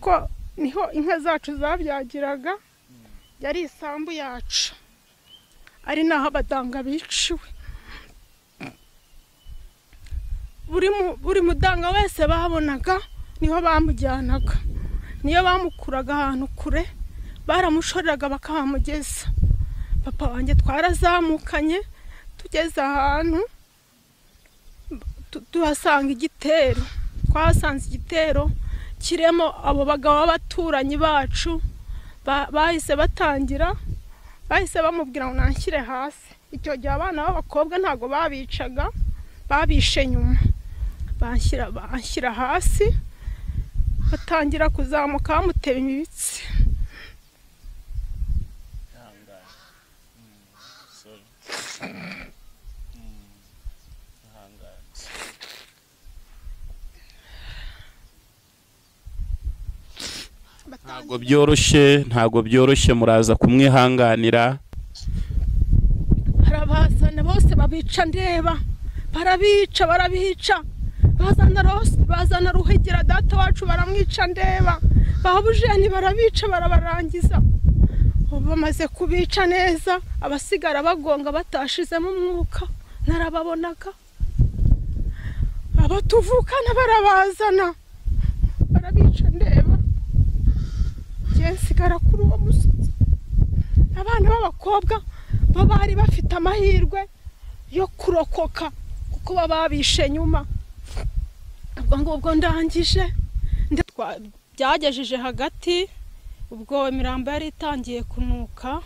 ariko niho inka zacu zabyagiraga, yari isambu yacu, ari naho abadanga biciwe. Buri mudanga wese babonaga niho bamujyanaga, niyo bamukuraga ahantu kure baramushoreraga bakamugeza. Papa wanjye twarazamukanye tugeze ahantu tuhasanga igitero, twasanze igitero kiremo abo bagabo b'abaturanyi bacu, bahise batangira, bahise bamubwira ngo nanshyire hasi. Icyo gihe abana b'abakobwa ntago babicaga, babishe nyuma, banshyira hasi, batangira kuzamuka bamutera imitsi. ntago byoroshye muraza kumwihanganira. Barabazana bose babica ndeba, barabica bazana Ruhigira data wacu baramwica ndeba, Babujeni barabica barabarangiza. Bamaze kubica neza, abasigara bagonga batashizemo umwuka narababonaga. Abo tuvukana barabazana barabica ndeba, nsigara kuri uwo musozi. Abana b'abakobwa bari bafite amahirwe yo kurokoka kuko babishe nyuma. Ubwo ndangije byagejeje hagati, ubwo imirambo yari itangiye kunuka,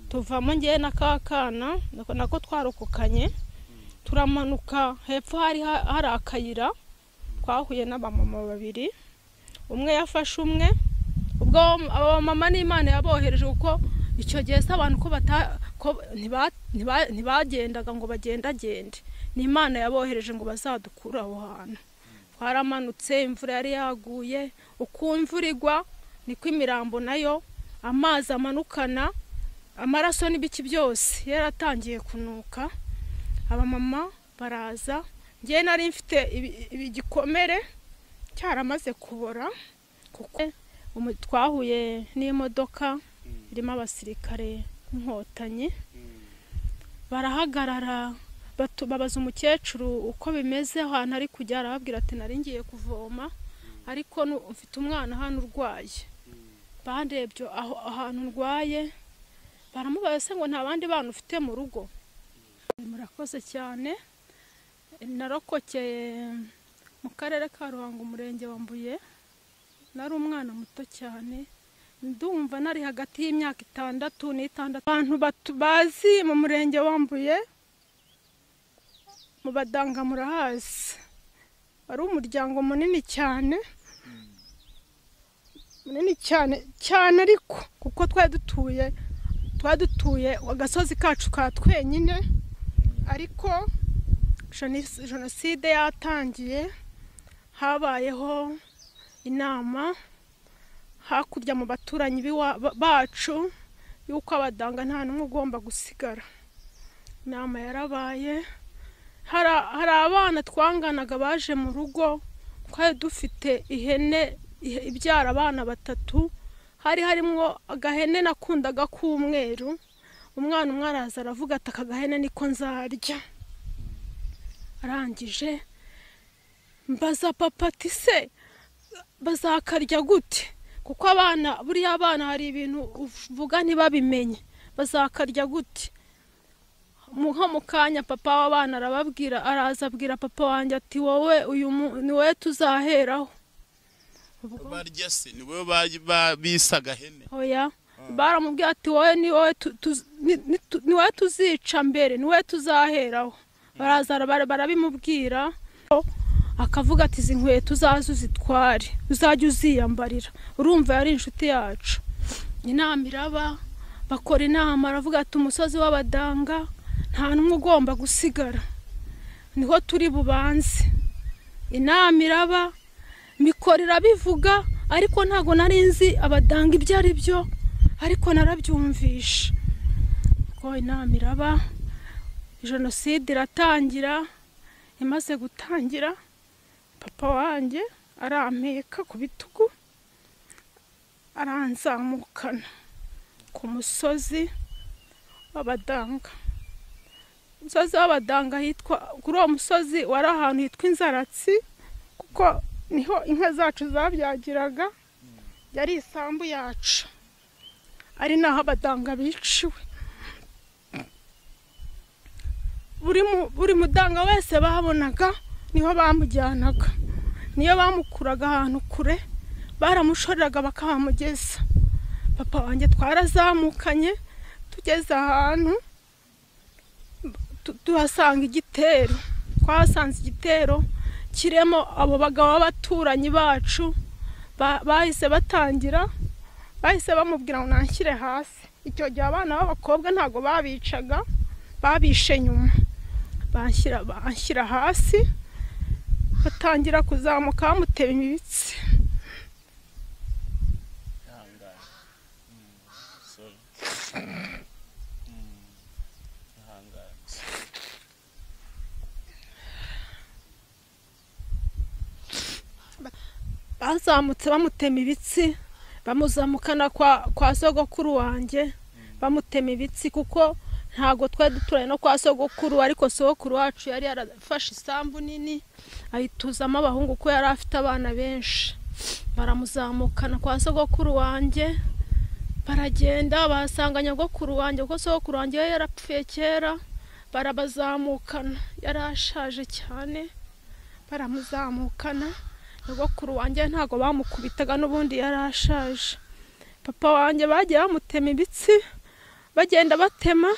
tuvamo ngiye na kakana nako twarokokanye, turamanuka hepfo hari akayira, twahuye n'abamama babiri, umwe yafashe umwe. Ubwo abamama n'Imana yabohereje kuko icyo gihe abantu ko ntibagendaga ngo bagendagende, n'Imana yabohereje ngo bazadukura aho hantu. Twaramanutse, imvura yari yaguye, uko imvura igwa niko imirambo nayo amazi amanukana, amaraso n'ibiki byose yaratangiye kunuka. Abamama baraza, ngiye nari mfite igikomere cyaramaze kubora kuko twahuye n'imodoka irimo abasirikare n'inkotanyi. Barahagarara babaza umukecuru uko bimeze ahantu ari kujya, arababwira ati nari ngiye kuvoma ariko mfite umwana hano urwaye. Bandebye ahantu urwaye, baramubaza se ngo nta bandi bana ufite mu rugo? Murakoze cyane. Narokokeye mu karere ka Ruhango, umurenge wa Mbuye. Nari umwana muto cyane, ndumva nari hagati y'imyaka 6 n'itandatu. Abantu bazi mu murenge wa Mbuye mu badanga murahazi, ari umuryango munini cyane ariko kuko twadutuye agasozi kacu ka twenyine. Ariko jenoside yatangiye, habayeho inama hakurya mu baturanyi bacu yuko abadanga nta n'umwe ugomba gusigara. Inama yarabaye, hari abana twanganaga baje mu rugo, twari dufite ihene ibyara abana 3, harimo agahene nakundaga k'umweru. Umwana umwe araza aravuga ati aka gahene niko nzarya. Arangije mbaza papa ati se bazakarya gute, kuko buriya abana hari ibintu uvuga ntibabimenye, bazakarya gute? Mu kanya papa w'abana arababwira, araza abwira papa wanjye ati wowe ni wowe tuzaheraho. Barya se ni wowe bisaga hene? Oya, baramubwira ati wowe ni wowe tuzica mbere, ni wowe tuzaheraho. Baraza barabimubwira, akavuga ati izi nkweto uzaze uzitware, uzajya uziyambarira. Urumva yari inshuti yacu. Inama iraba, bakora inama, aravuga ati umusozi w'abadanga nta n'umwe ugomba gusigara, niho turi bubanze. Inama iraba, mikoro irabivuga, ariko ntago nari nzi abadanga ibyo ari byo, ariko narabyumvisha. Ko inama iraba, jenoside iratangira. Imaze gutangira, papa wanjye arampeka ku bitugu, aranzamukana ku musozi w'Abadanga. Umusozi w'Abadanga hitwa, kuri uwo musozi wari ahantu hitwa Inzaratsi, kuko niho inka zacu zabyagiraga, yari isambu yacu, ari naho Abadanga biciwe. Buri mudanga wese babonaga niho bamujyanaga, niyo bamukuraga ahantu kure baramushoreraga bakamugeza. Papa wanjye twarazamukanye tugeze ahantu tuhasanga igitero, twasanze igitero kiremo abo bagabo b'abaturanyi bacu, bahise batangira, bahise bamubwira ngo nanshyire hasi. Icyo gihe abana b'abakobwa ntago babicaga, babishe nyuma. Banshyira hasi, batangira kuzamuka bamutema ibitsi. Bazamutse bamutema ibitsi, bamuzamukana kwa sogokuru wanjye, bamutema ibitsi kuko ntago twari duturanye no kwa sogokuru, ariko sogokuru wacu yari yarafashe isambu nini ayituzamo abahungu ko yari afite abana benshi. Baramuzamukana kwa sogokuru wanjye, baragenda basanga nyogokuru wanjye, kuko sogokuru wanjye yarapfuye kera. Barabazamukana, yarashaje cyane, baramuzamukana. Nyogokuru wanjye ntago bamukubitaga, n'ubundi yarashaje. Papa wanjye bagiye bamutema ibitsi, bagenda batema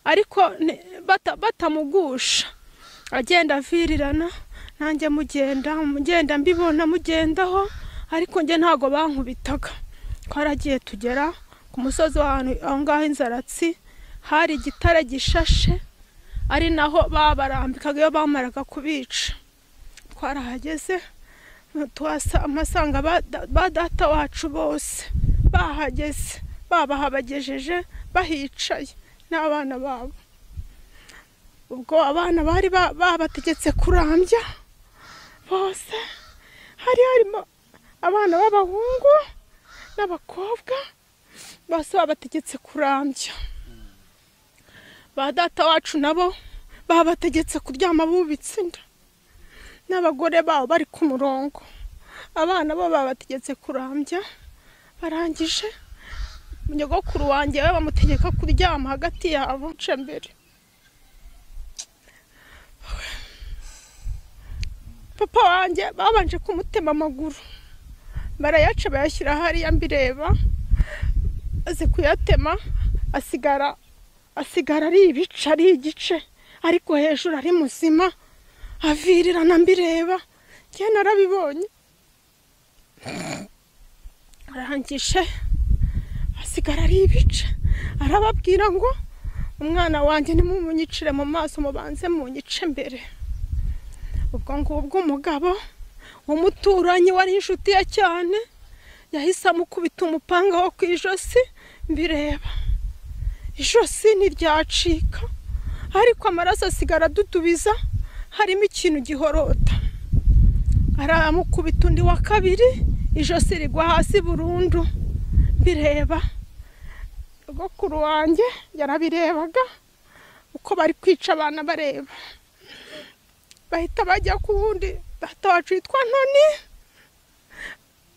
ariko batamugusha, agenda avirirana. Nanjye mugenda mbibona mugendaho, ariko nge ntago bankubitaga. Twaragiye tugera ku musozi w'ahantu aho ngaho Inzaratsi, hari igitare gishashe, ari naho babarambikaga iyo bamaraga kubica. Twarahageze tuhasanga ba data wacu bose bahageze, babahabagejeje bahicaye n'abana babo. Ubwo abana bari babategetse kurambya bose, harimo abana b'abahungu n'abakobwa, bose babategetse kurambya. Ba data wacu nabo babategetse kuryama bubitse inda, n'abagore babo bari ku murongo. Abana bo babategetse kurambya, barangije nyogokuru wanjye we bamutegeka kuryama hagati yabo mbere. Papa wanjye babanje kumutema amaguru, barayaca bayashyira hariya mbireba, aze kuyatema asigara ari ibice, ari igice, ariko hejuru ari muzima, avirirana mbireba, njye narabibonye. Arangije asigara ari ibice, arababwira ngo umwana wanjye nimumunyicire mu maso, mubanze munyice mbere. Ubwo ngubwo umugabo umuturanyi wari inshuti ye cyane yahise amukubita umupanga wo kwijosi mbireba. Ijosi ntiryacika, ariko amaraso asigara dudubiza, harimo ikintu gihorota. Aramukubita undi wa kabiri, ijosi rigwa hasi burundu mbireba. Nyogokuru wanjye yarabirebaga uko bari kwica abana bareba. Bahita bajya ku wundi data wacu yitwa Ntoni,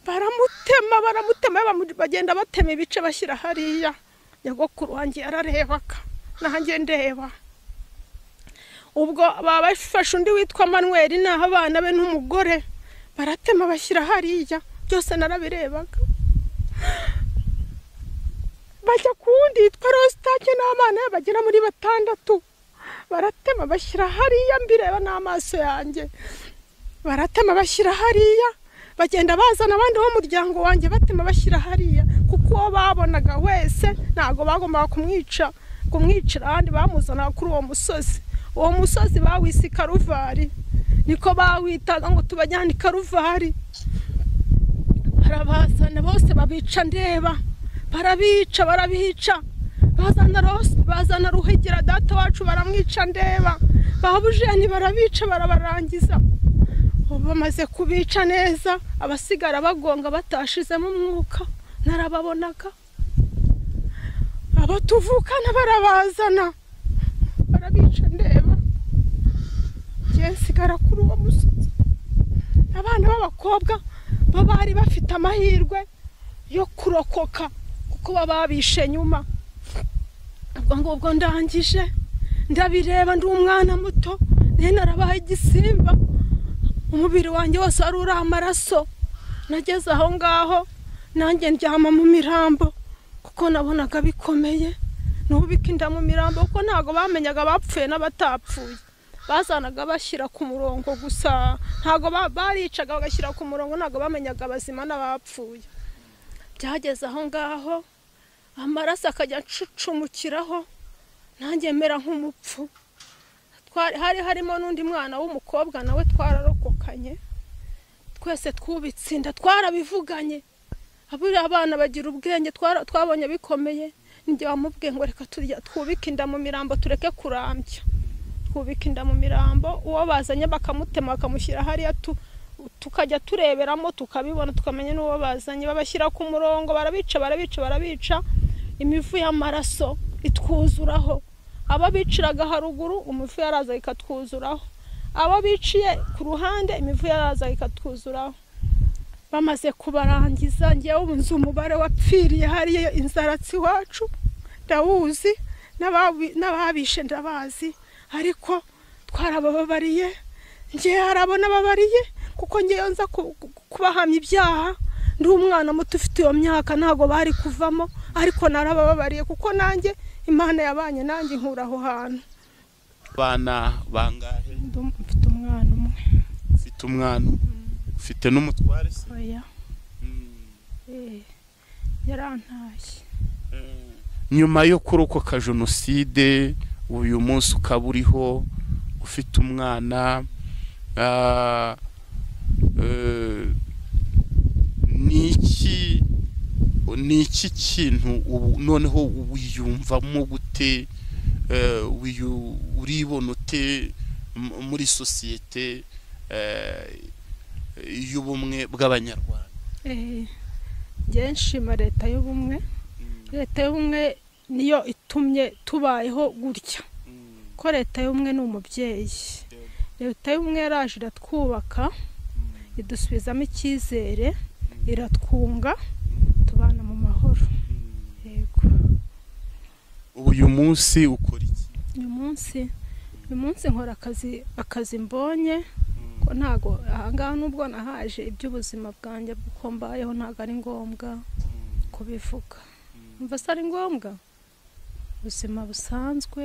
baramutema bagenda batema ibice bashyira hariya. Nyogokuru wanjye yararebaga, nanjye ndeba. Ubwo babafashe undi witwa Manuel naho abana be n'umugore, baratema bashyira hariya, byose narabirebaga. Bajya ku wundi yitwa Rostake n'abana be bagera muri 6, baratema bashyira hariya mbireba n'amaso yanjye. Baratema bashyira hariya, bagenda bazana abandi b'umuryango wanjye batema bashyira hariya, kuko uwo babonaga wese ntago bagombaga kumwicira ahandi, bamuzana kuri uwo musozi. Uwo musozi bawise Karuvari, niko bawitaga ngo tubajyane Karuvari. Barabazana bose babica ndeba, barabica. Bazana Ruhigira data wacu baramwica ndeba, babujeni barabica barabarangiza. Ubu bamaze kubica neza, abasigara bagonga batashizemo umwuka, narababonaga, abo tuvukana barabazana barabica ndeba, njye nsigara kuri uwo musozi. Abana b'abakobwa bari bafite amahirwe yo kurokoka kuko babishe nyuma. Ubwo ngubwo ndangije ndabireba, ndi umwana muto, narabaye igisimba, umubiri wanjye wose ari uri amaraso. Nageze aho ngaho nanjye ndyama mu mirambo kuko nabonaga bikomeye, nubika inda mu mirambo kuko ntago bamenyaga bapfuye n'abatapfuye. Bazanaga bashyira ku murongo gusa, ntago baricaga bagashyira ku murongo, ntago bamenyaga abazima n'abapfuye. Byageze aho ngaho amaraso akajya ncucumukiraho, nanjye mera nk'umupfu. Hari harimo n'undi mwana w'umukobwa nawe twararokokanye, twese twubitse inda, twarabivuganye. Aburiya abana bagira ubwenge, twabonye bikomeye, njye wamubwiye ngo reka twubike inda mu mirambo tureke kurambya. Twubika inda mu mirambo, uwo bazanye bakamutema bakamushyira hariya, tukajya tureberamo tukabibona, tukamenya n'uwo bazanye, babashyira ku murongo, barabica, imivu y'amaraso itwuzuraho. Abo biciraga haruguru umuvu yaraza ikatwuzuraho, abo biciye ku ruhande imivu yaraza ikatwuzuraho. Bamaze kubarangiza, ngewe ubu nzi umubare wapfiriye hariya inzaratsi wacu ndawuzi, n'ababishe ndabazi, ariko twarabababariye. Ngewe harabona babariye kuko ngewe nza kubahamya ibyaha, ndi umwana muto ufite iyo myaka, ntago bari kuvamo, ariko narabababariye kuko nanjye Imana yabanye nanjye nkura aho hantu. Bana bangahe? Mfite umwana umwe. Ufite umwana? Ufite n'umutware se? Oya. Yarantashye. Nyuma yo kurokoka jenoside, uyu munsi ukaba uriho ufite umwana, ni iki kintu noneho wiyumvamo gute, uribona ute muri sosiyete y'ubumwe bw'Abanyarwanda? Njye nshima leta y'ubumwe. Leta y'ubumwe niyo itumye tubayeho gutya, ko leta y'ubumwe ni umubyeyi. Leta y'ubumwe yaraje iratwubaka, idusubizamo icyizere, iratwunga, tubana mu mahoro. Yego. Uyu munsi ukora iki? Uyu munsi nkora akazi mbonye, ko ntago ahangaha nubwo nahaje iby'ubuzima bwanjye bw'uko mbayeho ntago ari ngombwa kubivuga. Umva se ari ngombwa? Ubuzima busanzwe,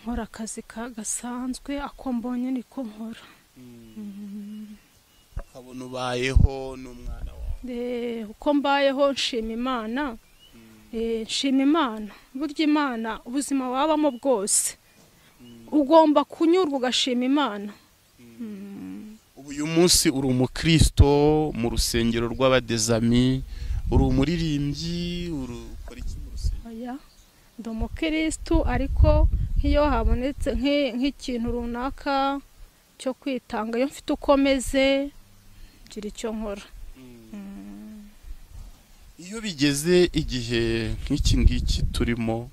nkora akazi gasanzwe, ako mbonye niko nkora. Ukabona ubayeho n'umwana wawe? Uko mbayeho nshima Imana. Nshima Imana. Burya Imana ubuzima wabamo bwose ugomba kunyurwa ugashima Imana. Uyu munsi uri umukristo mu rusengero rw'Abadezami, uri umuririmbyi, ukora iki mu rusengero? Oya, ndi umukristo, ariko nk'iyo habonetse nk'ikintu runaka cyo kwitanga, iyo mfite uko meze ngira icyo nkora. Iyo bigeze igihe nk'iki ngiki turimo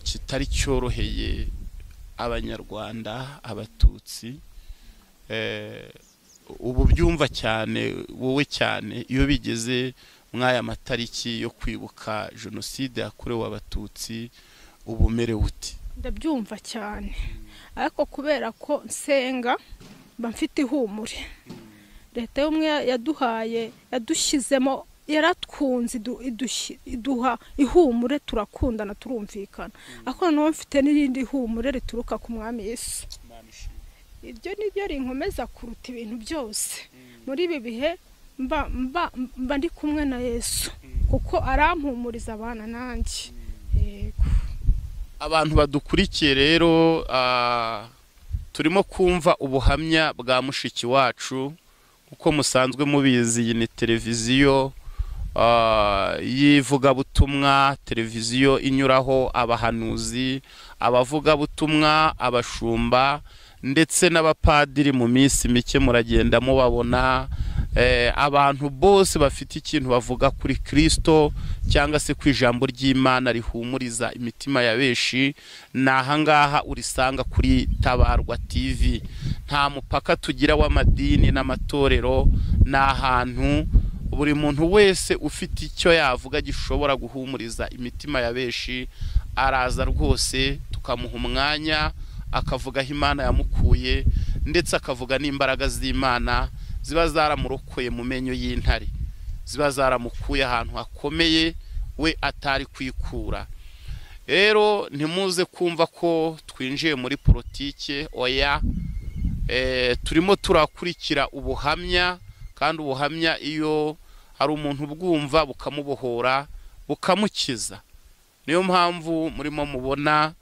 kitari cyoroheye Abanyarwanda, Abatutsi, ubu byumva cyane wowe cyane iyo bigeze mwaya matariki yo kwibuka jenoside yakorewe Abatutsi, ubu merewe uti? Ndabyumva cyane, ariko kubera ko nsenga mba mfite ihumure. Leta y'ubumwe yaduhaye, yadushyizemo, yaratwunze, iduha ihumure, turakundana, turumvikana. Ariko noneho mfite n'irindi ihumure rituruka ku Mwami Yesu. Iryo niryo rinkomeza kuruta ibintu byose. Muri ibi bihe mba ndi kumwe na Yesu, kuko arampumuriza abana nanjye. Yego. Abantu badukurikiye rero, turimo kumva ubuhamya bwa mushiki wacu. Uko musanzwe mubizi, iyi ni televiziyo y'ivugabutumwa, televiziyo inyuraho abahanuzi, abavugabutumwa, abashumba ndetse n'abapadiri. Mu minsi mike muragenda mubabona abantu bose bafite ikintu bavuga kuri Kristo cyangwa se ku ijambo ry'Imana rihumuriza imitima ya benshi, nahangaha urisanga kuri Tabarwa TV. Nta mupaka tugira w'amadini n'amatorero, n'ahantu buri muntu wese ufite icyo yavuga gishobora guhumuriza imitima ya benshi araza rwose tukamuha umwanya akavuga aho Imana yamukuye, ndetse akavuga n'imbaraga z'Imana ziba zaramurokoye mu menyo y'intare, ziba zaramukuye ahantu hakomeye we atari kwikura. Rero ntimuze kumva ko twinjiye muri politike, oya, turimo turakurikira ubuhamya, kandi ubuhamya iyo hari umuntu ubwumva bukamubohora bukamukiza. Niyo mpamvu murimo mubona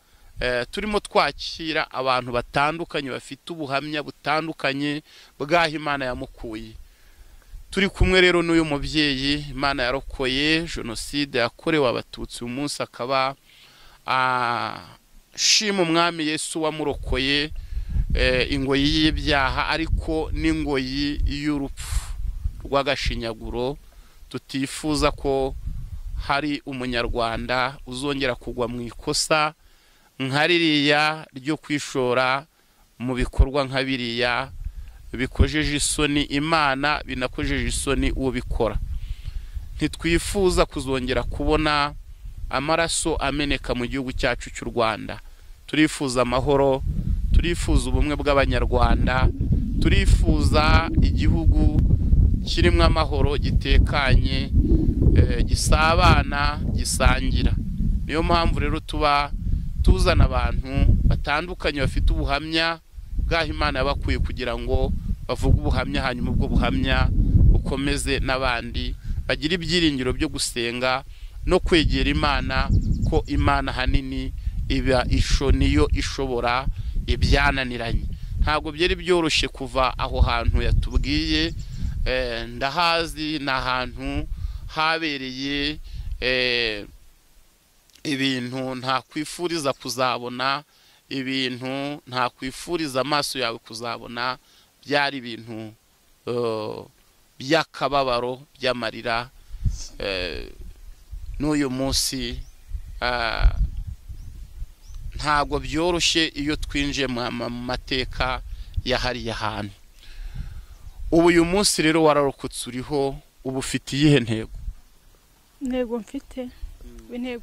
turimo twakira abantu batandukanye bafite ubuhamya butandukanye bw'aho Imana yamukuye. Turi kumwe rero n'uyu mubyeyi Imana yarokoye jenoside yakorewe abatutsi, umunsi akaba shima umwami Yesu wamurokoye ingoyi y'ibyaha, ariko n'ingoyi y'urupfu rw'agashinyaguro. Tutifuza ko hari umunyarwanda uzongera kugwa mu ikosa nka ririya ryo kwishora mu bikorwa nka biriya bikojeje isoni Imana, binakojeje isoni uwo bikora. Ntitwifuza kuzongera kubona amaraso ameneka mu gihugu cyacu cy'u Rwanda. Turifuza amahoro, turifuza ubumwe bw'abanyarwanda, turifuza igihugu kirimo amahoro, gitekanye, gisabana, gisangira. Niyo mpamvu rero tuba tuzana abantu batandukanye bafite ubuhamya bw'aho Imana yabakuye, kugira ngo bavuge ubuhamya, hanyuma ubwo buhamya bukomeze n'abandi bagira ibyiringiro byo gusenga no kwegera Imana, ko Imana hanini iba niyo ishobora ibyananiranye. Ntabwo byari byoroshye kuva aho hantu yatubwiye, ndahazi, ni ahantu habereye ibintu ntakwifuriza kuzabona, ibintu ntakwifuriza amaso yawe kuzabona. Byari ibintu by'akababaro, by'amarira. N'uyu munsi ntabwo byoroshye iyo twinjiye mu mateka yahariye ahantu. Ubu uyu munsi rero wararokotse, uriho, ubu ufite iyihe ntego? Intego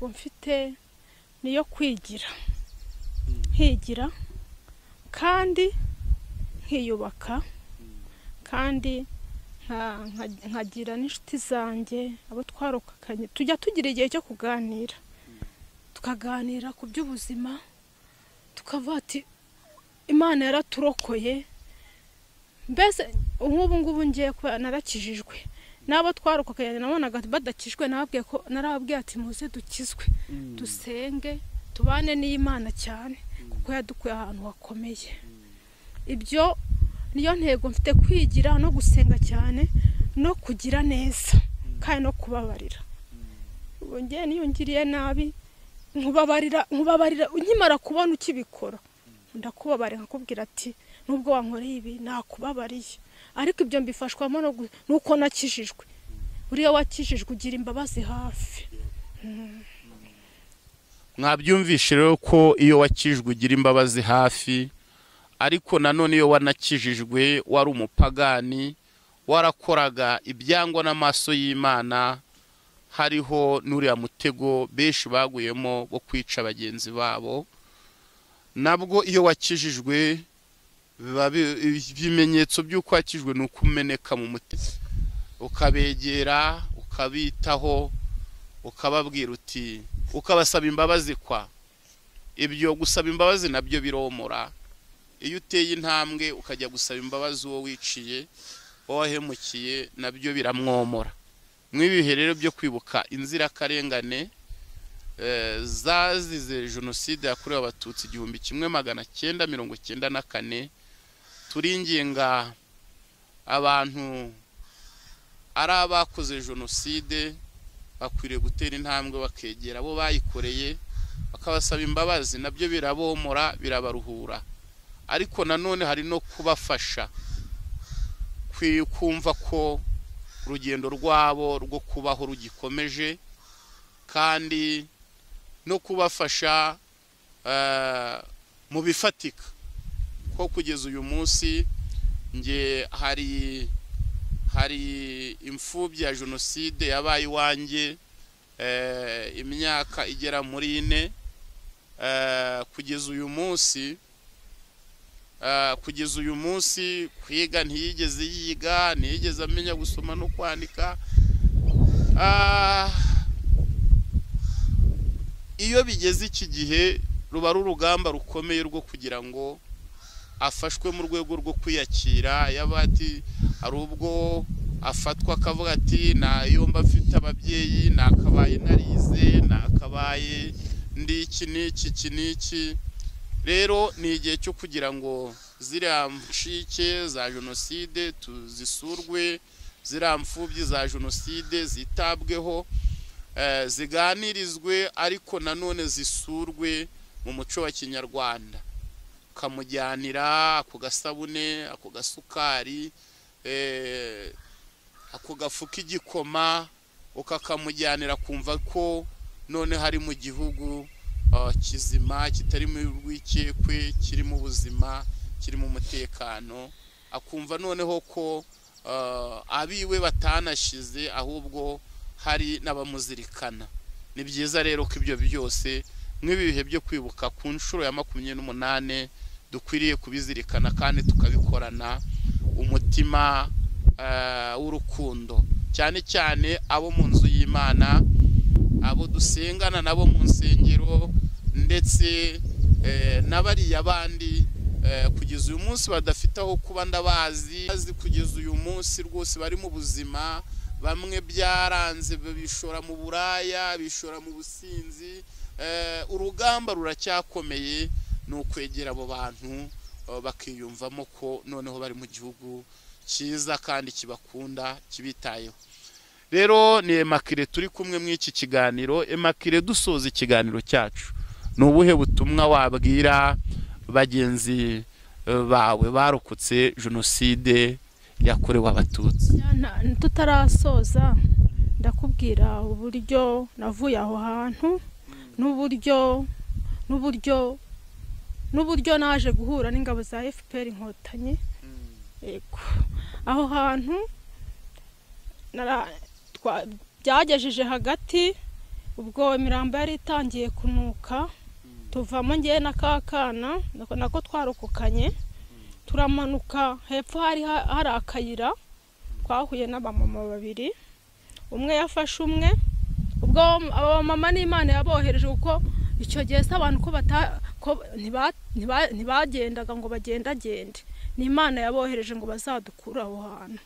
mfite niyo kwigira, nkigira kandi nkiyubaka, kandi nkagira n'inshuti zanjye, abo twarokakanye, tujya tugira igihe cyo kuganira, tukaganira ku by'ubuzima, tukavuga ati Imana yaraturokoye. Mbese nk'ubu ngubu ngiye kuba narakijijwe, n'abo twarokakanye nabonaga badakijwe, narababwiye ati muze dukizwe, dusenge, tubane n'Imana cyane, kuko yadukuye ahantu hakomeye. Ibyo niyo ntego mfite, kwigira no gusenga cyane no kugira neza, kandi no kubabarira. Ubu ngiye niyo ngiriye nabi nkubabarira, unkimara kubona ukibikora ndakubabarira, nkakubwira ati nubwo wankoreye ibi nakubabariye, ariko ibyo mbifashwamo nuko nakijijwe. Uriya wakijijwe ugira imbabazi hafi. Mwabyumvishe rero ko iyo wakijijwe ugira imbabazi hafi, ariko nanone iyo wanakijijwe wari umupagani, warakoraga ibyangwa n'amaso y'Imana, hariho n'uriya mutego benshi baguyemo wo kwica bagenzi babo. Nabwo iyo wakijijwe ibimenyetso by'uko wakijijwe ni ukumeneka mu mutima, ukabegera, ukabitaho, ukababwira uti, ukabasaba imbabazi. Kwa ibyo gusaba imbabazi nabyo biromora. Iyo uteye intambwe ukajya gusaba imbabazi uwo wiciye, wahemukiye, nabyo biramwomora. Mwibihe rero byo kwibuka inzirakarengane zazize jenoside yakorewe abatutsi 1994, turinginga abantu ari abakoze jenoside bakwiriye gutera intambwe bakegera abo bayikoreye, bakabasaba imbabazi. Nabyo birabomora, birabaruhura. Ariko nanone hari no kubafasha kumva ko urugendo rwabo rwo kubaho rugikomeje, kandi no kubafasha mu bifatika ko kugeza uyu munsi nge hari imfubyi ya jenoside yabaye iwanjye imyaka igera muri 4, kugeza uyu munsi kwiga ntiyigeze yiga, ntiyigeze amenya gusoma no kwandika. Iyo bigeze iki gihe ruba ari urugamba rukomeye rwo kugira ngo afashwe mu rwego rwo kwiyakira. Yabati hari ubwo afatwa akavuga ati nayo mba mfite ababyeyi, nakabaye narize, nakabaye ndi iki n'iki. Rero ni igihe cyo kugira ngo ziriya mshike za jenoside tuzisurwe, ziriya mfubyi za jenoside zitabweho, ziganirizwe, ariko nanone zisurwe mu muco wa Kinyarwanda. Ukamujyanira ako gasabune, ako gasukari, ako gafuka igikoma, ukakamujyanira kumva ko none hari mu gihugu kizima, kitari mu rwikekwe, kiri mu buzima, kiri mu mutekano. Akumva noneho ko abiwe batanashize, ahubwo hari n'abamuzirikana. Ni byiza rero ko ibyo byose nk'ibi bihe byo kwibuka ku nshuro ya 28 dukwiriye kubizirikana, kandi tukabikorana umutima w'urukundo, cyane cyane abo mu nzu y'Imana, abo dusengana nabo mu nsengero, ndetse n'abariya bandi kugeza uyu munsi badafite aho kuba ndabazi, kugeza uyu munsi rwose bari mu buzima. Bamwe byaranze bishora mu buraya, bishora mu businzi. Urugamba ruracyakomeye, ni ukwegera abo bantu bakiyumvamo ko noneho bari mu gihugu cyiza kandi kibakunda, kibitayeho. Rero ni Immaculée turi kumwe mu iki kiganiro. Immaculée, dusoza ikiganiro cyacu, ni ubuhe butumwa wabwira bagenzi bawe barokotse jenoside yakorewe Abatutsi? Tutarasoza ndakubwira uburyo navuye aho hantu, n'uburyo naje guhura n'ingabo za FPR Inkotanyi. Yego, aho hantu byagejeje hagati, ubwo imirambo yari itangiye kunuka, tuvamo ngiye na kakana nako twarokokanye, turamanuka hepfo hari akayira, twahuye n'abamama 2, umwe yafashe umwe. Ubwo abamama n'Imana yabohereje, kuko icyo gihe abantu ko ntibagendaga ngo bagendagende, n'Imana yabohereje ngo bazadukura aho hantu.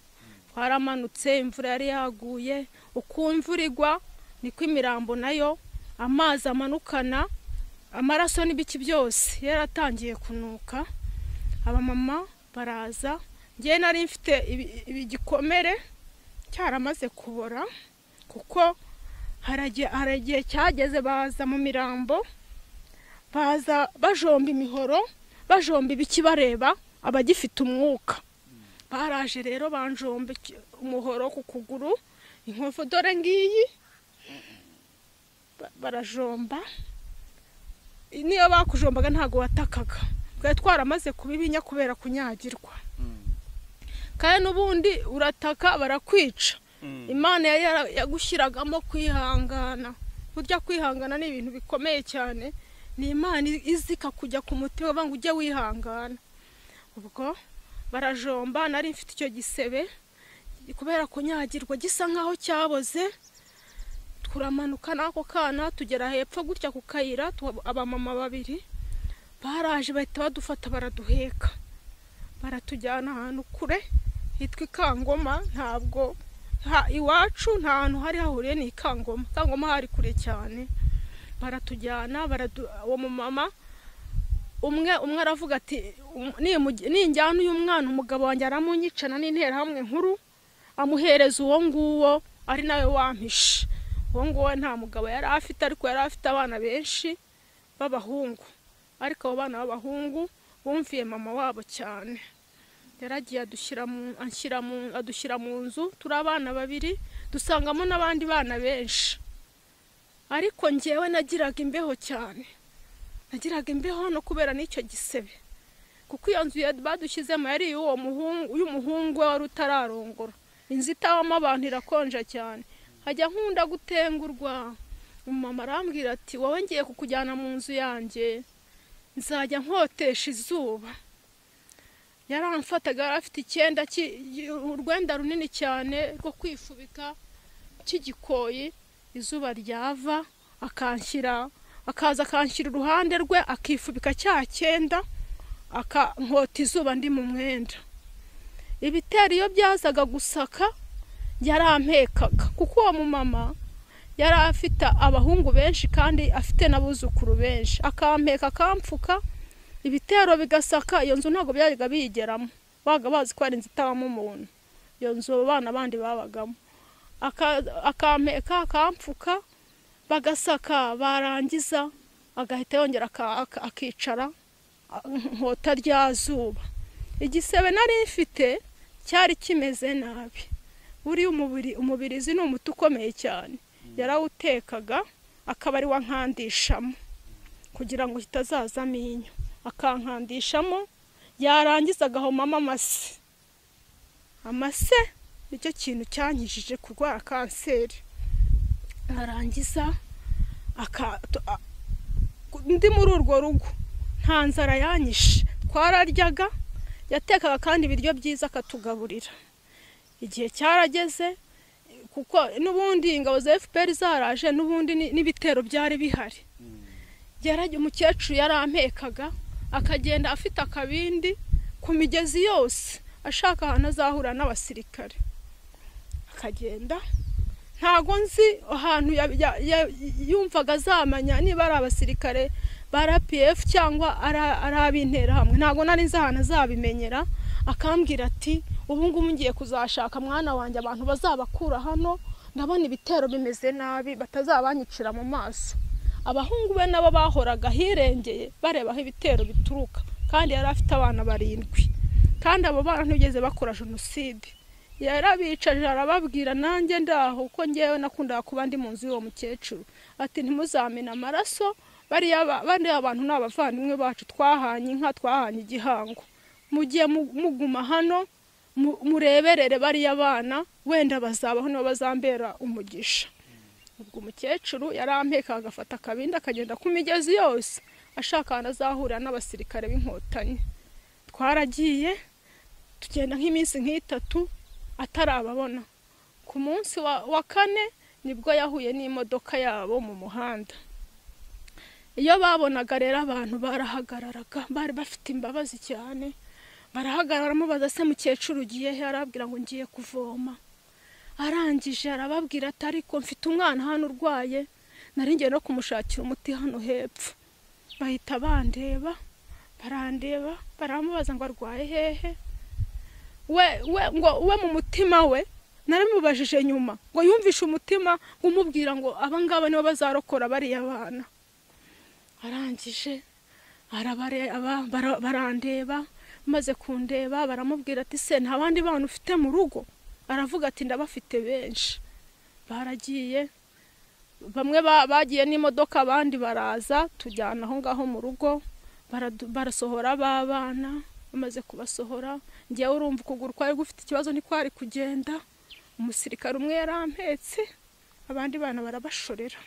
Twaramanutse, imvura yari yaguye, uko imvura igwa niko imirambo nayo amazi amanukana, amaraso n'ibiki byose yaratangiye kunuka. Abamama baraza, ngiye nari mfite igikomere cyaramaze kubora, kuko haragiye cyageze baza mu mirambo, baza bajomba imihoro, bajomba ibiki bareba abagifite umwuka. Baraje rero banjomba umuhoro ku kuguru, inkovu dore ngiyi, barajomba. Niyo bakujombaga ntago watakaga, twe twaramaze kubibinya kubera kunyagirwa. Kandi n'ubundi urataka barakwica. Imana yagushyiragamo kwihangana. Burya kwihangana ni ibintu bikomeye cyane, ni Imana izika kujya ku mutima banga ujye wihangana. Ubwo barajomba, nari mfite icyo gisebe kubera kunyagirwa gisa nkaho cyaboze. Turamanuka nako kana tugera hepfo gutya ku kayira, abamama 2 baraje bahita badufata baraduheka, baratujyana ahantu kure hitwa Ikangoma. Ntabwo iwacu nta hantu hari hahuriye ni Ikangoma. Ikangoma hari kure cyane. Baratujyana, uwo mumama umwe aravuga ati ninjyana uyu mwana umugabo wanjye aramunyicana n'intera hamwe nkuru, amuhereza uwo nguwo ari nawe wampishe. Uwo nguwo nta mugabo yari afite, ariko yari afite abana benshi b'abahungu, ariko abo bana b'abahungu bumviye mama wabo cyane. yaragiye adushyira mu nzu turi abana babiri dusangamo n'abandi bana benshi, ariko njyewe nagiraga imbeho cyane, nagiraga imbeho no kubera n'icyo gisebe, kuko iyo nzu badushyizemo yari y'umuhungu we wari utararongora, inzu itabamo abantu irakonja cyane, hajya nkunda gutengurwa. Umumama arambwira ati wowe ngiye kukujyana mu nzu yanjye nzajya nkotesha izuba. Yaramfataga, yari afite urwenda runini cyane rwo kwifubika cy'igikoyi, izuba ryava akaza akanshyira uruhande rwe akifubika cya cyenda akankota izuba ndi mu mwenda. Ibitero iyo byazaga gusaka yarampekaga, kuko uwo mumama yari afite abahungu benshi kandi afite n'abuzukuru benshi, akampeka akampfuka, ibitero bigasaka. Iyo nzu ntabwo byajyaga biyigeramo, baga bazi ko ari inzu itabamo umuntu, iyo nzu abana bandi babagamo. Akampeka akampfuka, bagasaka, barangiza agahita yongera akicara nkota rya zuba. Igisebe nari mfite cyari kimeze nabi, buri umubirizi ni umuti ukomeye cyane, yarawutekaga akaba ari wankandishamo kugira ngo kitazazamo inyo, akankandishamo, yarangiza agahomamo amase nicyo kintu cyankijije kurwara kanseri. Arangiza ndi muri urwo rugo nta nzara yanyishe, twararyaga, yatekaga kandi ibiryo byiza akatugaburira. Igihe cyarageze, kuko n'ubundi ingabo za FPR zaraje, n'ubundi n'ibitero byari bihari. Umukecuru yarampekaga akagenda afite akabindi ku migezi yose ashaka ahantu azahura n'abasirikare, akagenda. Ntago nzi ahantu yumvaga azamanya niba ari abasirikare ba RPF cyangwa ari ab'intera hamwe, ntago nari nzi ahantu azabimenyera. Akambwira ati ubu ngubu ngiye kuzashaka mwana wanjye abantu bazabakura hano, ndabona ibitero bimeze nabi, batazabanyicira mu maso. Abahungu be nabo bahoraga hirengeye bareba aho ibitero bituruka, kandi yari afite abana 7, kandi abo bana ntibigeze bakora jenoside. Yarabicaje arababwira, nanjye ndaho uko ngewe nakundaga kuba ndi mu nzu y'uwo mukecuru, ati ntimuzamena amaraso, bandi abantu n'abavandimwe bacu, twahanye inka, twahanye igihango, mugiye muguma hano mureberere bariya bana, wenda bazabaho nibo bazambera umugisha. Ubwo umukecuru yarampeka agafata akabindi akagenda ku migezi yose ashaka ahantu azahurira n'abasirikare b'inkotanyi. Twaragiye tugenda nk'iminsi nk'itatu atarababona. Ku munsi wa 4 nibwo yahuye n'imodoka yabo mu muhanda. Iyo babonaga rero abantu barahagararaga, bari bafite imbabazi cyane, barahagarara mubaza se mukecuru ugiye he? Arababwira ngo ngiye kuvoma. Arangije arababwira ati ariko mfite umwana hano urwaye, nari ngiye no kumushakira umuti hano hepfo. Bahita barandeba, baramubaza ngo arwaye hehe. We mu mutima we naramubajije nyuma ngo yumvishe umutima umubwira ngo abangaba nibo bazarokora bariya bana. Arangije barandeba, maze kundeba baramubwira ati se nta bandi bana ufite mu rugo? Aravuga ati ndabafite benshi. Baragiye, bamwe bagiye n'imodoka, abandi baraza, tujyana aho ngaho mu rugo, barasohora babana. Bamaze kubasohora, ngiye urumva ukuguru kwari gufite ikibazo, ni kwari kugenda. Umusirikare umwe yarampetse, abandi bana barabashorera.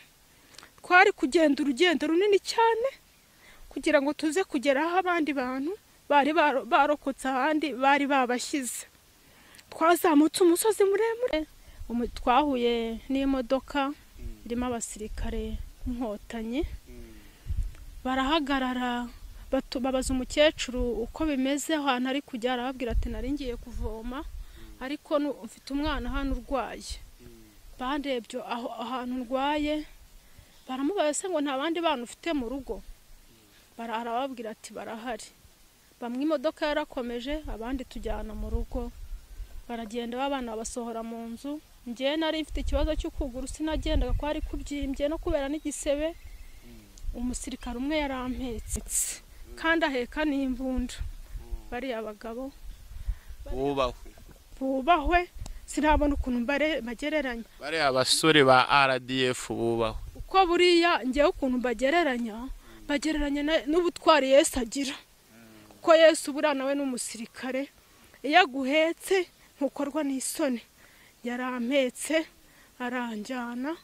Twari kugenda urugendo runini cyane kugira ngo tuze kugera aho abandi bantu bari barokotse ahandi bari babashyize. Twazamutse umusozi muremure, twahuye n'imodoka irimo abasirikare inkotanyi. Barahagarara babaza umukecuru uko bimeze, ahantu ari kujya. Arababwira ati nari ngiye kuvoma, ariko mfite umwana hano urwaye. Bandebye ahantu urwaye, baramubaza se ngo nta bandi bana ufite mu rugo? Arababwira ati barahari. Bamwe imodoka yarakomeje, abandi tujyana mu rugo. Baragenda abana basohora mu nzu. Ngiye nari mfite ikibazo cy'ukuguru, sinagendaga ko ari kubyimbye no kubera n'igisebe. Umusirikare umwe yarampetse kandi aheka n'imbunda. Bari abagabo bubahwe sinabona ukuntu bagereranya bari abasore ba RDF bubahwe uko buriya ngewe ukuntu bagereranya n'ubutwari Yesu agira kuko Yesu buriya nawe n'umusirikare iyo aguhetse ntukorwa n'isoni yarampetse aranjyana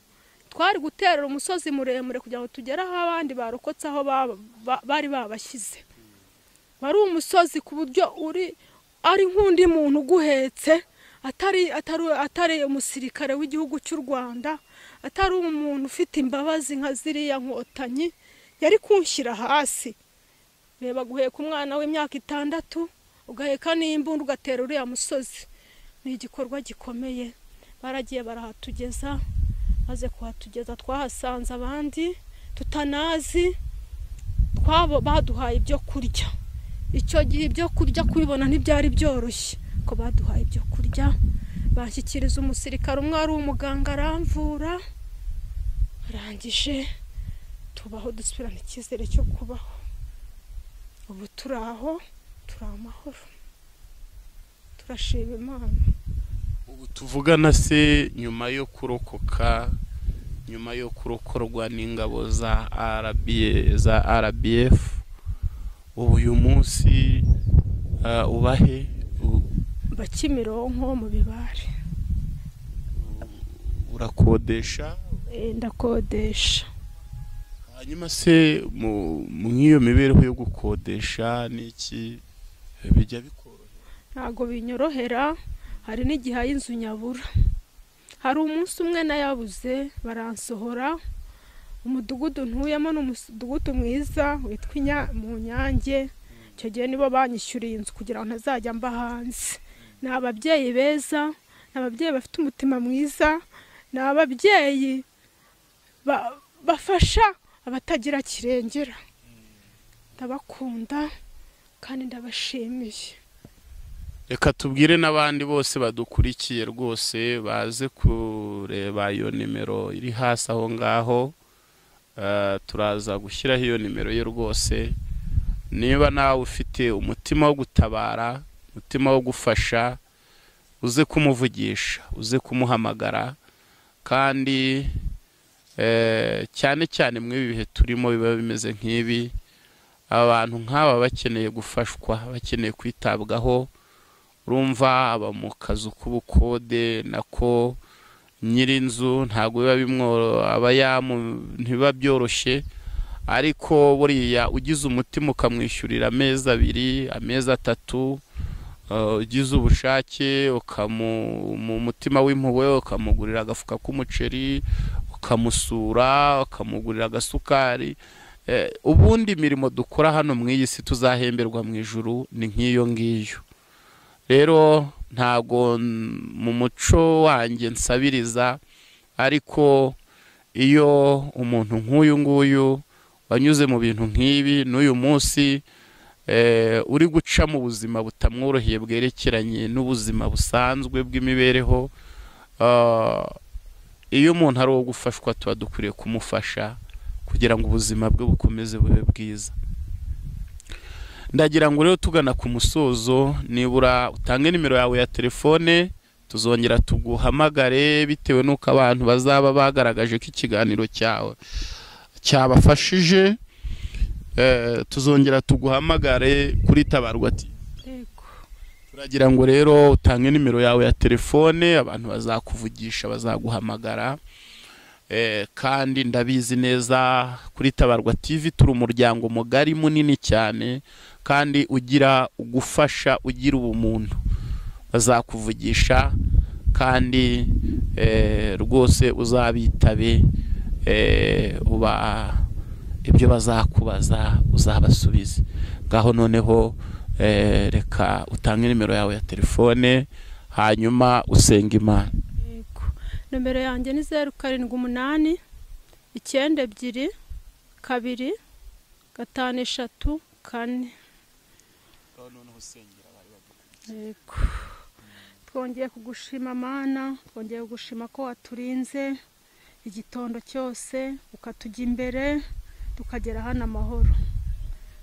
twari guterera umusozi muremure kugira ngo tugere aho abandi barokotse aho bari babashyize wari umusozi ku buryo ari nk'undi muntu uguhetse atari umusirikare w'igihugu cy'u Rwanda atari umuntu ufite imbabazi nka ziriya nkotanyi yari kunshyira hasi reba guheka umwana w'imyaka 6 ugaheka n'imbunda ugatera uriya musozi ni igikorwa gikomeye baragiye barahatugeza maze kuhatugeza twahasanze abandi tutanazi baduhaye ibyo kurya icyo gihe ibyo kurya kubibona ntibyari byoroshye ko baduhaye ibyo kurya bashyikiriza umusirikare umwe ari umuganga aramvura arangije tubaho dusubirana icyizere cyo kubaho ubu turaho turamahoro turashima Imana ubu tuvugana se nyuma yo kurokoka nyuma yo kurokorwa n'ingabo za RBF ubu uyu munsi ubahe Bakimironko mu Bibare urakodesha ndakodesha hanyuma se mu iyo mibereho yo gukodesha niki bijya bikorohera ntago binyorohera hari n'igihe y'inzu nyabura hari umunsi umwe nayabuze baransohora umudugudu ntuyemo n'umudugudu mwiza witwa mu Nyange icyo gihe nibo banyishyuriye inzu kugira ngo ntazajya mba hanze ni ababyeyi beza ni ababyeyi bafite umutima mwiza ni ababyeyi bafasha abatagira kirengera ndabakunda kandi ndabashimiye reka tubwire n'abandi bose badukurikiye rwose baze kureba iyo nimero iri hasi aho ngaho turaza gushyiraho iyo nimero ye rwose niba nawe ufite umutima wo gutabara umutima wo gufasha uze kumuvugisha uze kumuhamagara kandi cyane cyane mwe bihe turimo biba bimeze nk'ibi abantu nk'aba bakeneye gufashwa bakeneye kwitabwaho urumva aba mu kazu k'ubukode nako nyirinzu ntago biba ntiba byoroshye ariko buriya ugize umutima ukamwishyurira amezi 2 amezi 3 ugize ubushake mu mutima w'impuhwe ukamugurira agafuka k'umuceri ukamusura ukamugurira agasukari ubundi imirimo dukora hano mu iyi si tuzahemberwa mu ijuru ni nk'iyo ngiyo rero ntago mu muco wanjye nsabiriza ariko iyo umuntu nk'uyu nguyu wanyuze mu bintu nk'ibi n'uyu munsi uri guca mu buzima butamworoheye bwerekeranye n'ubuzima busanzwe bw'imibereho iyo umuntu ari uwo gufashwa tuba dukwiriye kumufasha kugira ngo ubuzima bwe bukomeze bube bwiza ndagira ngo rero tugana ku musozo nibura utange nimero yawe ya telefone tuzongera tuguhamagare bitewe n'uko abantu bazaba bagaragaje ko ikiganiro cyawe cyabafashije tuzongera tuguhamagare kuri Tabarwa TV turagira ngo rero utange nimero yawe ya telefone abantu bazakuvugisha bazaguhamagara kandi ndabizi neza kuri Tabarwa TV turi umuryango mugari munini cyane kandi ugira ugufasha ugira ubumuntu bazakuvugisha kandi rwose uzabitabe ibyo bazakubaza uzabasubize ngaho noneho reka utange nimero yawe ya telefone hanyuma usenga Imana nomero yanjye ni 078 922 2 5 3 4 twongeye kugushima Mana twongeye kugushima ko waturinze igitondo cyose ukatujya imbere tukagera hano amahoro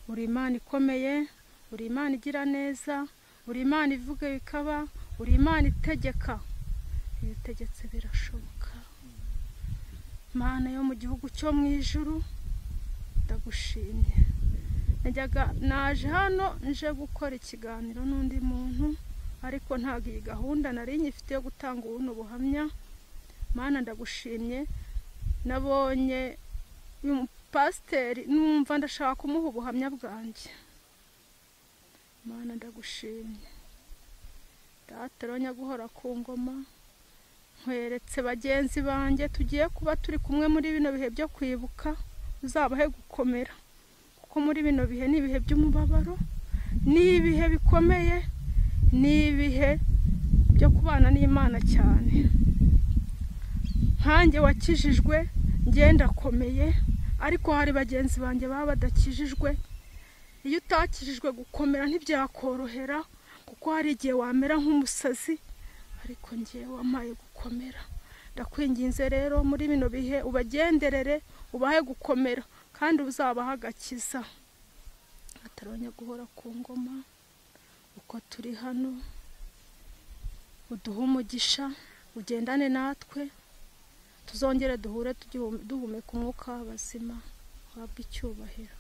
uri Imana ikomeye uri Imana igira neza uri Imana ivuga bikaba, uri Imana itegeka, iyo utegetse birashoboka. Mana yo mu gihugu cyo mu ijuru ndagushimye. Naje hano nje gukora ikiganiro n'undi muntu, ariko ntabwo iyi gahunda nari nyifite yo gutanga ubuno buhamya. Mana ndagushimye, nabonye uyu pasiteri numva ndashaka kumuha ubuhamya bwanjye. Mana ndagushimye, dataronya guhora ku ngoma, nkweretse bagenzi banjye tugiye kuba turi kumwe muri bino bihe byo kwibuka, uzabahe gukomera, kuko muri bino bihe ni ibihe by'umubabaro, ni ibihe bikomeye, ni ibihe byo kubana n'Imana cyane. Nkanjye wakijijwe ngenda komeye, ariko hari bagenzi banjye baba badakijijwe. Iyo utakijijwe gukomera ntibyakorohera, kuko hari igihe wamera nk'umusazi, ariko ngiye wamaye gukomera. Ndakwinginze rero muri bino bihe ubagenderere, ubahe gukomera, kandi uzabaha agakiza. Ataronya guhora ku ngoma, uko turi hano uduhe umugisha, ugendane natwe, tuzongere duhure duhumeka umwuka w'abazima, wabwe icyubahiro.